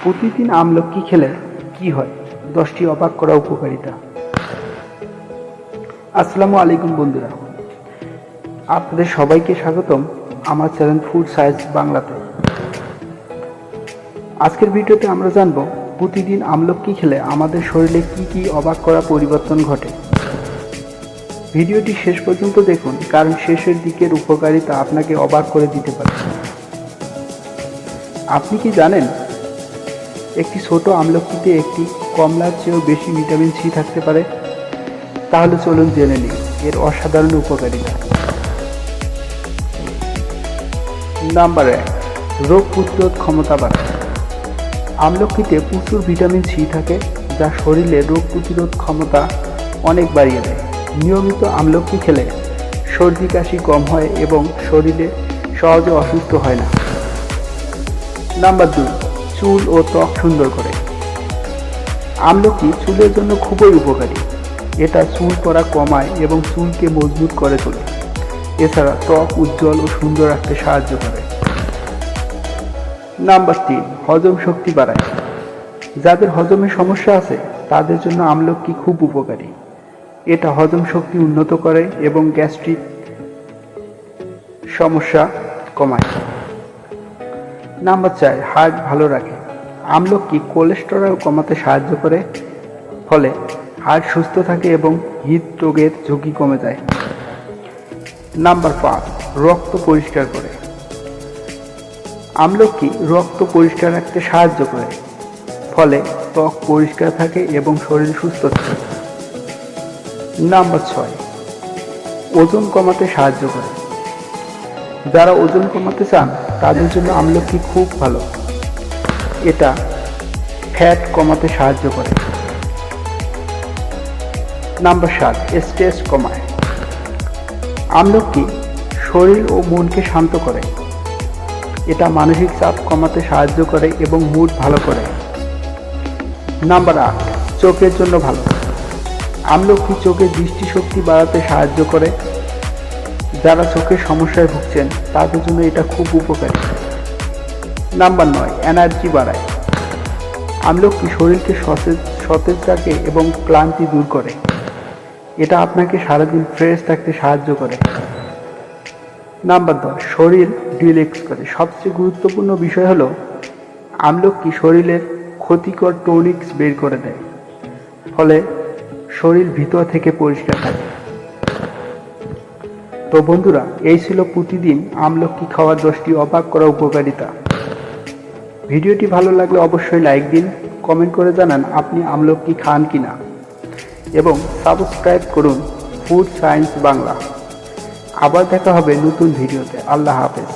প্রতিদিন আমলকি খেলে কি হয়? 10টি অবাক করা উপকারিতা। আসসালামু আলাইকুম বন্ধুরা, আপনাদের সবাইকে স্বাগতম আমার চ্যানেল ফুড সায়েন্স বাংলাতে। আজকের ভিডিওতে আমরা জানব প্রতিদিন আমলকি খেলে আমাদের শরীরে কি কি অবাক করা পরিবর্তন ঘটে। ভিডিওটি শেষ পর্যন্ত দেখুন, কারণ শেষের দিকের উপকারিতা আপনাকে অবাক করে দিতে পারে। আপনি কি জানেন একটি ছোট আমলকিতে একটি কমলার চেয়েও বেশি ভিটামিন সি থাকতে পারে? তাহলে চলুন জেনে নিই এর অসাধারণ উপকারিতা। নাম্বার 1, রোগ প্রতিরোধ ক্ষমতা বাড়ায়। আমলকিতে প্রচুর ভিটামিন সি থাকে, যা শরীরে রোগ প্রতিরোধ ক্ষমতা অনেক বাড়িয়ে দেয়। নিয়মিত আমলকি খেলে সর্দি কাশি কম হয় এবং শরীরে সহজে অসুস্থ হয় না। নাম্বার 2, চুল ও ত্বক সুন্দর করে। আমলকি চুলের জন্য খুবই উপকারী। এটা চুল পড়া কমায় এবং চুলকে মজবুত করে তোলে। এছাড়া ত্বক উজ্জ্বল ও সুন্দর রাখতে সাহায্য করে। নাম্বার 3, হজম শক্তি বাড়ায়। যাদের হজমের সমস্যা আছে তাদের জন্য আমলকি খুব উপকারী। এটা হজম শক্তি উন্নত করে এবং গ্যাস্ট্রিক সমস্যা কমায়। নাম্বার 4, হার্ট ভালো রাখে। আমলকি কোলেস্টেরল কমাতে সাহায্য করে, ফলে হার্ট সুস্থ থাকে এবং হৃদরোগের ঝুঁকি কমে যায়। নাম্বার 5, রক্ত পরিষ্কার করে। আমলকি রক্ত পরিষ্কার রাখতে সাহায্য করে, ফলে ত্বক পরিষ্কার থাকে এবং শরীর সুস্থ থাকে। নাম্বার 6, ওজন কমাতে সাহায্য করে। যারা ওজন কমাতে চান তাদের জন্য আমলকি খুব ভালো। এটা ফ্যাট কমাতে সাহায্য করে। নাম্বার 7, স্ট্রেস কমায়। আমলকি শরীর ও মনকে শান্ত করে। এটা মানসিক চাপ কমাতে সাহায্য করে এবং মুড ভালো করে। নাম্বার 8, চোখের জন্য ভালো। আমলকি চোখের দৃষ্টিশক্তি বাড়াতে সাহায্য করে। যারা চোখের সমস্যায় ভুগছেন তাদের জন্য এটা খুব উপকারী। নাম্বার 9, এনার্জি বাড়ায়। আমলকি শরীরকে সতেজ রাখে এবং ক্লান্তি দূর করে। এটা আপনাকে সারাদিন ফ্রেশ থাকতে সাহায্য করে। নাম্বার 10, শরীর রিল্যাক্স করে। সবচেয়ে গুরুত্বপূর্ণ বিষয় হলো আমলকি শরীরের ক্ষতিকর টনিক্স বের করে দেয়, ফলে শরীর ভিতর থেকে পরিষ্কার থাকে। তো বন্ধুরা, এই ছিল প্রতিদিন আমলকি খাওয়ার 10টি অবাক করা উপকারিতা। ভিডিওটি ভালো লাগলে অবশ্যই লাইক দিন, কমেন্ট করে জানান আপনি আমলকি খান কিনা এবং সাবস্ক্রাইব করুন ফুড সায়েন্স বাংলা। আবার দেখা হবে নতুন ভিডিওতে। আল্লাহ হাফেজ।